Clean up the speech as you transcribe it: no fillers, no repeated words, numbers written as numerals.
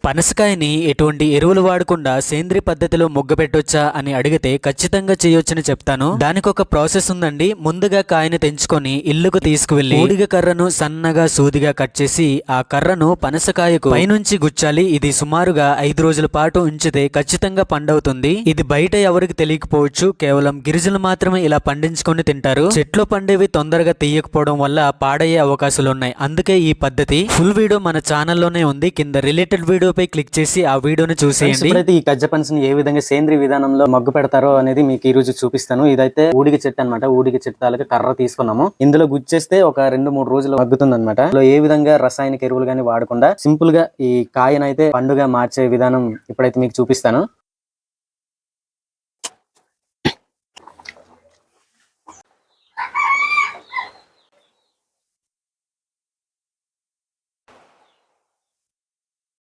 పనసకాయని ఎటువంటి ఎరువులు వాడకుండా సేంద్రియ పద్ధతిలో మొగ్గపెట్టొచ్చా అని అడిగితే ఖచ్చితంగా చేయొచ్చని చెప్తాను. దానికి ఒక ప్రాసెస్ ఉందండి. ముందుగా కాయని తెంచుకొని ఇల్లుకు తీసుకువెళ్లి ఊడిగ కర్రను సన్నగా సూదిగా కట్ చేసి ఆ కర్రను పనసకాయకు పైనుంచి గుచ్చాలి. ఇది సుమారుగా 5 రోజుల పాటు ఉంచితే ఖచ్చితంగా పండవుతుంది. ఇది బయట ఎవరికి తెలియకపోవచ్చు, కేవలం గిరిజనులు మాత్రమే ఇలా పండించుకొని తింటారు. చెట్లో పండేవి తొందరగా తీయకపోవడం వల్ల పాడయ్యే అవకాశాలు ఉన్నాయి. అందుకే ఈ పద్ధతి. ఫుల్ వీడియో మన ఛానల్లోనే ఉంది. కింద రిలేటెడ్ వీడియో పై క్లిక్ చేసి ఆ వీడియోని చూసేయండి. ఇప్పుడైతే ఈ గజ్జ పనసని ఏ విధంగా సేంద్రియ విధానంలో మగ్గు పెడతారో అనేది మీకు ఈ రోజు చూపిస్తాను. ఇదైతే ఊడిగ చెట్టు అనమాట. ఊడిగ చెట్టు తాలూకా కర్ర తీసుకున్నాము. ఇందులో గుచ్చేస్తే ఒక 2-3 రోజులు మగ్గుతుంది అనమాట. ఏ విధంగా రసాయనిక ఎరువులు గానీ వాడకుండా సింపుల్ గా ఈ కాయనైతే పండుగ మార్చే విధానం ఇప్పుడైతే మీకు చూపిస్తాను.